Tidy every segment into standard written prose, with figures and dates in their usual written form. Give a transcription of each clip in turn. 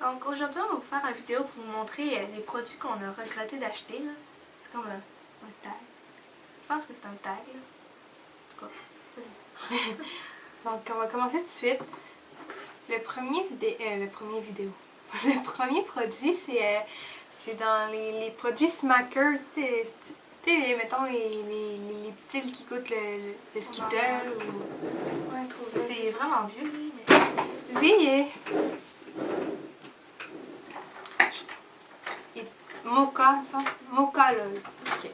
Donc aujourd'hui, on va vous faire une vidéo pour vous montrer des produits qu'on a regretté d'acheter. C'est comme un tag. Je pense que c'est un tag. Là. En tout cas, vas-y. Donc on va commencer tout de suite. Le premier premier produit, c'est dans les produits Smackers. Tu sais, mettons les petits qui coûtent le Skittle ou... Ouais, trop vieux. C'est vraiment vieux, lui. Mais... Oui, Mocha, ça. Mocha, là. Ok.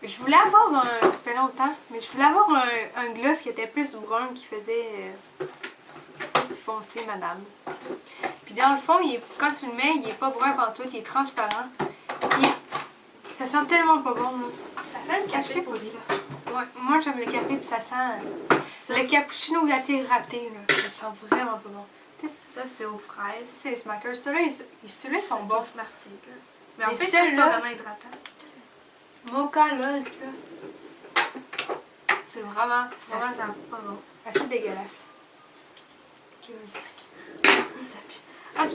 Je voulais avoir un... Ça fait longtemps, mais je voulais avoir un gloss qui était plus brun, qui faisait plus foncé, madame. Puis dans le fond, quand tu le mets, il est pas brun pantoute, il est transparent. Puis ça sent tellement pas bon, là. Ça sent le café pour ça. Ouais, moi j'aime le café, puis ça sent... Le cappuccino glacé raté, là. Ça sent vraiment pas bon. Ça, c'est aux fraises. Ça, c'est les Smackers. Ceux-là, ils sont bons. Smarties, là. Mais en fait, c'est pas vraiment hydratant. Mocha, là, c'est vraiment Ça sent pas bon. assez dégueulasse. Ok.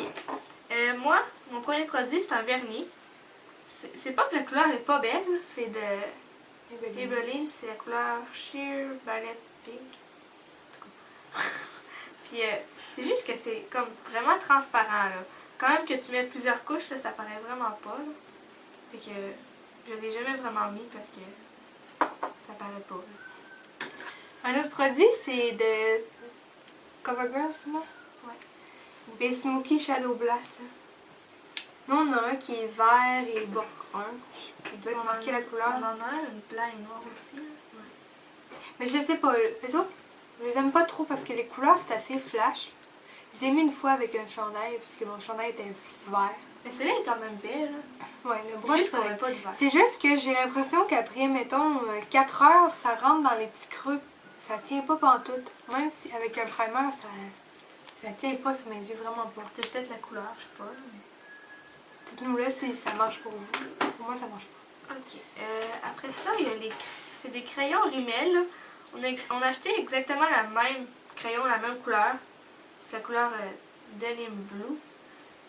Moi, mon premier produit, c'est un vernis. C'est pas que la couleur est pas belle, c'est de Maybelline, c'est la couleur Sheer Ballet Pink. Puis c'est juste que c'est comme vraiment transparent là. Quand même que tu mets plusieurs couches, là, ça paraît vraiment pas. Là. Fait que je l'ai jamais vraiment mis parce que ça paraît pas. Là. Un autre produit, c'est de CoverGirl, sûrement? Ouais. Des Smoky Shadow Blast. Nous, on a un qui est vert et brun. Il doit être marqué la couleur. On en a un blanc et noir aussi. Ouais. Mais je sais pas, les autres, je les aime pas trop parce que les couleurs, c'est assez flash. Je les ai mis une fois avec un chandail, parce que mon chandail était vert. Mais celui-là est quand même belle. Ouais, le brun, c'est juste pas de vert. C'est juste que j'ai l'impression qu'après, mettons, 4 heures, ça rentre dans les petits creux. Ça tient pas pantoute. Même si avec un primer, ça tient pas sur mes yeux, vraiment pas. C'est peut-être la couleur, je sais pas. Mais... Dites-nous là si ça marche pour vous. Pour moi, ça marche pas. Ok. Après ça, il y a c'est des crayons Rimmel. Là. On a acheté exactement la même crayon, la même couleur. C'est la couleur Denim Blue.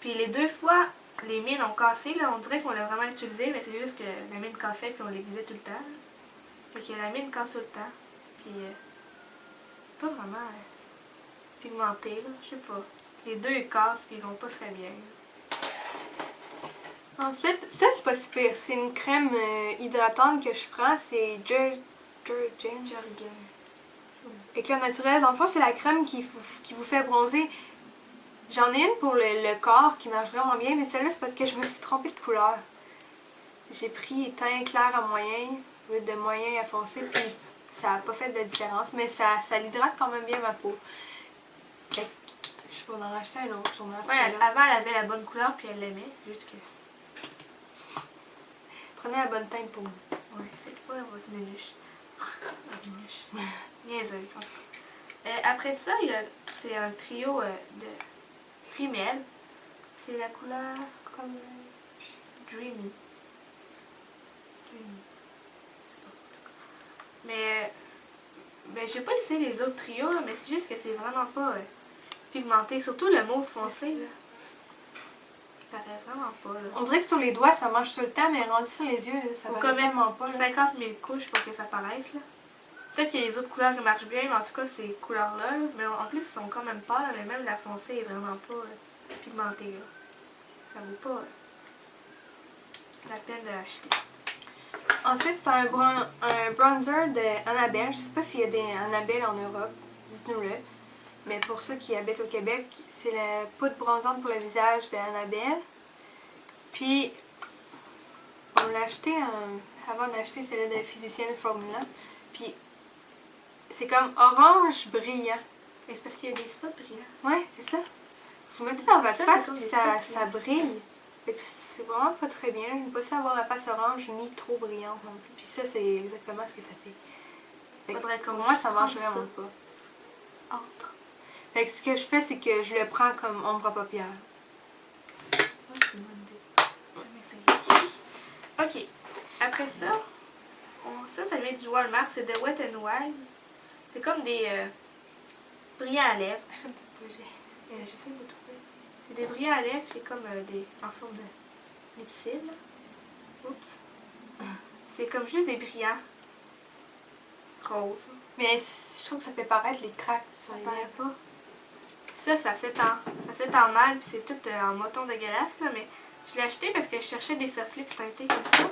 Puis les deux fois, les mines ont cassé. Là. On dirait qu'on l'a vraiment utilisé, mais c'est juste que la mine cassait puis on l'aiguisait tout le temps. Là. Fait que la mine casse tout le temps. Puis pas vraiment pigmenté, là. Je sais pas. Les deux ils cassent puis ils vont pas très bien. Ensuite, ça c'est pas si pire. C'est une crème hydratante que je prends. C'est Jergens. Éclat naturel. Dans le fond, c'est la crème qui vous fait bronzer. J'en ai une pour le corps qui marche vraiment bien, mais celle-là, c'est parce que je me suis trompée de couleur. J'ai pris teint clair à moyen, au lieu de moyen à foncé, puis ça n'a pas fait de différence, mais ça l'hydrate quand même bien ma peau. Fait que je vais en racheter un autre. Ouais, avant, elle avait la bonne couleur, puis elle l'aimait, c'est juste que... Prenez la bonne teinte pour vous. Ouais, faites pas votre ménuche. Niaiseuse, en tout cas. Après ça, c'est un trio de Rimmel. C'est la couleur comme Dreamy. Mais j'ai pas essayé les autres trios, là, mais c'est juste que c'est vraiment pas pigmenté. Surtout le mauve foncé. Là. Ça paraît vraiment pas. Là. On dirait que sur les doigts, ça marche tout le temps, mais rendu sur les yeux, là, ça paraît tellement pas. Là. 50 000 couches pour que ça paraisse. Là. Peut-être que les autres couleurs qui marchent bien, mais en tout cas, ces couleurs-là, là, mais en plus, ils sont quand même pâles, mais même la foncée est vraiment pas pigmentée. Là. Ça vaut pas la peine de l'acheter. Ensuite, c'est un bronzer de Annabelle. Je sais pas s'il y a des Annabelle en Europe, dites-nous-le. Mais pour ceux qui habitent au Québec, c'est la poudre bronzante pour le visage de Annabelle. Puis, on l'a acheté avant d'acheter celle de Physicienne Formula. Puis, c'est comme orange brillant. Mais c'est parce qu'il y a des spots brillants. Ouais, c'est ça. Vous mettez dans votre face, puis ça brille. C'est vraiment pas très bien. Je ne veux pas avoir la face orange ni trop brillante non plus. Puis ça, c'est exactement ce que ça fait. Pour moi, ça marche vraiment pas. Entre. Fait que ce que je fais, c'est que je le prends comme ombre à paupières. C'est une bonne idée. Ok. Après ça, ça vient du Walmart. C'est de Wet n Wild. C'est comme des brillants à lèvres. J'essaie de trouver. C'est des brillants à lèvres, c'est comme des en forme de lipsil. Oups. C'est comme juste des brillants roses. Mais je trouve que ça fait paraître les craques sur Ça les paraît lèvres. pas. Ça s'étend mal, puis c'est tout en moton dégueulasse, là, mais je l'ai acheté parce que je cherchais des soft lips teintés comme ça.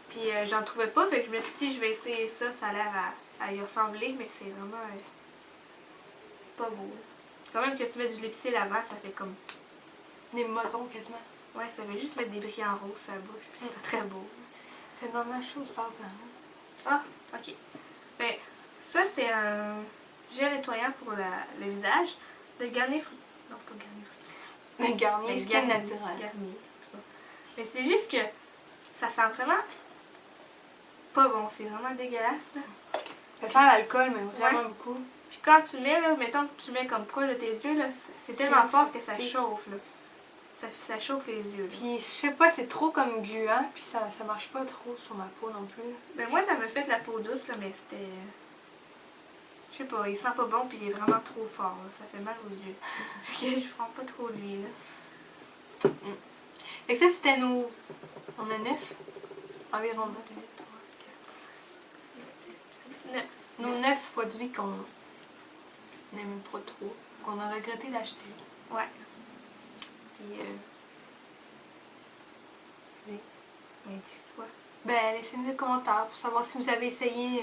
Puis j'en trouvais pas, fait que je me suis dit, je vais essayer ça, ça a l'air à y ressembler, mais c'est vraiment pas beau. Quand même que tu mets du lipsil avant, ça fait comme... Des motons quasiment. Ouais, ça veut juste mettre des brillants roses sur la bouche, puis c'est pas très beau. Fait dans ma chose passe dans Ah, ok. Ben, ça c'est un gel nettoyant pour le visage de Garnier Fructis. Non, pas Garnier Fructis. le Garnier Mais Skin Naturel. Garnier, c'est pas. Mais c'est juste que ça sent vraiment pas bon, c'est vraiment dégueulasse. Là. Ça sent l'alcool, mais vraiment beaucoup. Puis quand tu mets, là, mettons que tu mets comme proche de tes yeux, là, c'est tellement fort que ça chauffe. Là. Ça chauffe les yeux. Là. Puis je sais pas, c'est trop comme gluant, puis ça marche pas trop sur ma peau non plus. Ben moi, ça me fait de la peau douce, là, mais c'était... Je sais pas, il sent pas bon, puis il est vraiment trop fort. Là. Ça fait mal aux yeux. Fait que je prends pas trop lui, là. Fait que ça, c'était nos... On a 9 environ. 9. Nos 9 produits qu'on n'aime pas trop, qu'on a regretté d'acheter. Ouais. Puis, Oui. mais dis quoi? Ben, laissez-nous des commentaires pour savoir si vous avez essayé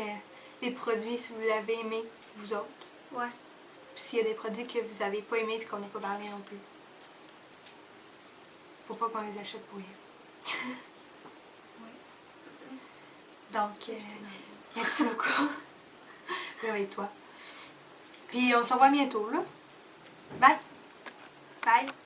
les produits, si vous l'avez aimé, vous autres. Ouais. Puis s'il y a des produits que vous avez pas aimés et qu'on n'a pas parlé non plus. Faut pas qu'on les achète pour rien. Donc, merci beaucoup. Réveille-toi. Puis on se revoit bientôt, là. Bye! Bye!